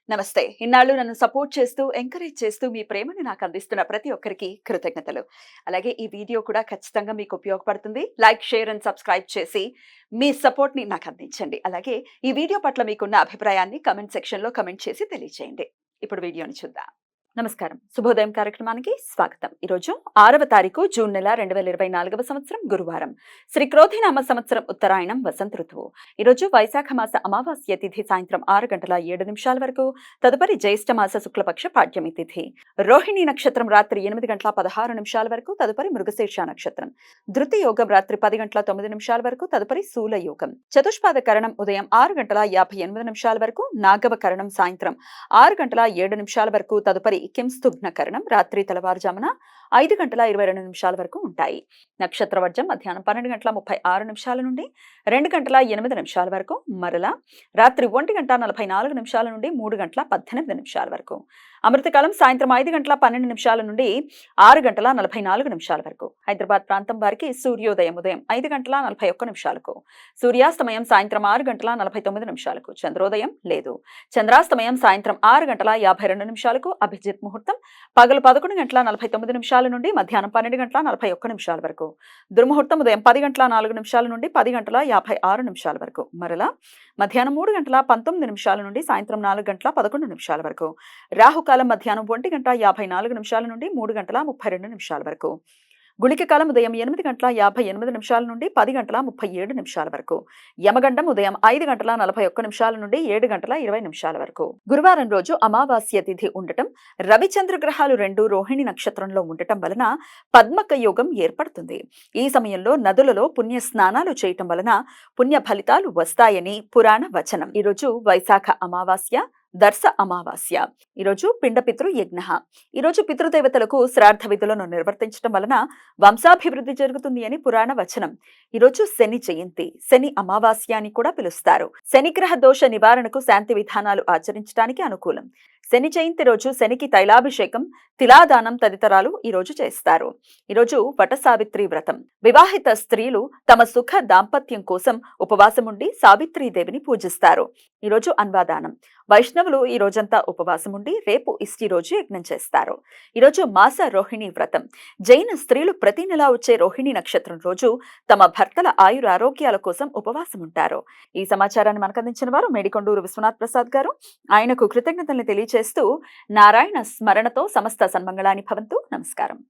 నమస్తే. ఇన్నాళ్ళు నన్ను సపోర్ట్ చేస్తూ, ఎంకరేజ్ చేస్తూ మీ ప్రేమని నాకు అందిస్తున్న ప్రతి ఒక్కరికి కృతజ్ఞతలు. అలాగే ఈ వీడియో కూడా ఖచ్చితంగా మీకు ఉపయోగపడుతుంది. లైక్, షేర్ అండ్ సబ్స్క్రైబ్ చేసి మీ సపోర్ట్‌ని నాకు అందించండి. అలాగే ఈ వీడియో పట్ల మీకున్న అభిప్రాయాన్ని కామెంట్ సెక్షన్‌లో కామెంట్ చేసి తెలియజేయండి. ఇప్పుడు వీడియోని చూద్దాం. నమస్కారం. శుభోదయం కార్యక్రమానికి స్వాగతం. ఈరోజు 6వ తారీఖు జూన్ నెల 2024వ సంవత్సరం గురువారం. శ్రీ క్రోధినామ సంవత్సరం ఉత్తరాయణం వసంత ఋతువు. ఈరోజు వైశాఖ మాస అమావాస్య తిథి సాయంత్రం 6:07 వరకు, తదుపరి జ్యేష్ఠ మాస శుక్లపక్ష పాడ్యమి తిథి. రోహిణి నక్షత్రం రాత్రి 8:16 వరకు, తదుపరి మృగశీర్ష నక్షత్రం. ధృతి యోగం రాత్రి 10:09 వరకు, తదుపరి శూల యోగం. చతుష్పాద కరణం ఉదయం 6:58 వరకు, నాగవ కరణం సాయంత్రం 6:07 వరకు, తదుపరి కింస్తుఘ్న కరణం రాత్రి తెల్లవారుజామున 5:22 వరకు ఉంటాయి. నక్షత్ర వర్జం మధ్యాహ్నం 12:36 నుండి 2:08 వరకు, మరలా రాత్రి 1:44 నుండి 3:18 వరకు. అమృతకాలం సాయంత్రం 5:12 నుండి 6:44 వరకు. హైదరాబాద్ ప్రాంతం వారికి సూర్యోదయం ఉదయం 5:41, సూర్యాస్తమయం సాయంత్రం 6:49. చంద్రోదయం లేదు. చంద్రాస్తమయం సాయంత్రం 6:52. అభిజిత్ ముహూర్తం పగలు 11:49 నుండి మధ్యాహ్నం 12:41 వరకు. దుర్ముహూర్తం ఉదయం 10:04 నుండి 10:56 వరకు, మరలా మధ్యాహ్నం 3:19 నుండి సాయంత్రం 4:11 వరకు. రాహుకాలం మధ్యాహ్నం 1:54 నుండి 3:32 వరకు. గుళిక కాలం ఉదయం 8:58 నుండి 10:37 వరకు. యమగండం ఉదయం 5:41 నుండి 7:20 వరకు. గురువారం రోజు అమావాస్య తిథి ఉండటం, రవిచంద్ర గ్రహాలు రెండు రోహిణి నక్షత్రంలో ఉండటం వలన పద్మక యోగం ఏర్పడుతుంది. ఈ సమయంలో నదులలో పుణ్య స్నానాలు చేయటం వలన పుణ్య ఫలితాలు వస్తాయని పురాణ వచనం. ఈరోజు వైశాఖ అమావాస్య, దర్శ అమావాస్య. ఈరోజు పిండపితృ యజ్ఞ. ఈరోజు పితృదేవతలకు శ్రాద్ధ విధులను నిర్వర్తించడం వలన వంశాభివృద్ధి జరుగుతుంది అని పురాణ వచనం. ఈరోజు శని జయంతి, శని అమావాస్య అని కూడా పిలుస్తారు. శనిగ్రహ దోష నివారణకు శాంతి విధానాలు ఆచరించడానికి అనుకూలం. శని జయంతి రోజు శనికి తైలాభిషేకం, తిలాదానం తదితరాలు ఈరోజు చేస్తారు. ఈరోజు వట సావిత్రి వ్రతం. వివాహిత స్త్రీలు తమ సుఖ దాంపత్యం కోసం ఉపవాసం ఉండి సావిత్రీదేవిని పూజిస్తారు. ఈరోజు అన్వాదానం. వైష్ణవులు ఈ రోజంతా ఉపవాసం ఉండి రేపు ఇష్టి రోజు యజ్ఞం చేస్తారు. ఈరోజు మాస రోహిణి వ్రతం. జైన స్త్రీలు ప్రతి నెలా వచ్చే రోహిణి నక్షత్రం రోజు తమ భర్తల ఆయురారోగ్యాల కోసం ఉపవాసం ఉంటారు. ఈ సమాచారాన్ని మనకు అందించిన వారు మేడికొండూరు విశ్వనాథ్ ప్రసాద్ గారు. ఆయనకు కృతజ్ఞతల్ని తెలియజేస్తూ నారాయణ స్మరణతో సమస్త సన్మంగళాని భవంతు. నమస్కారం.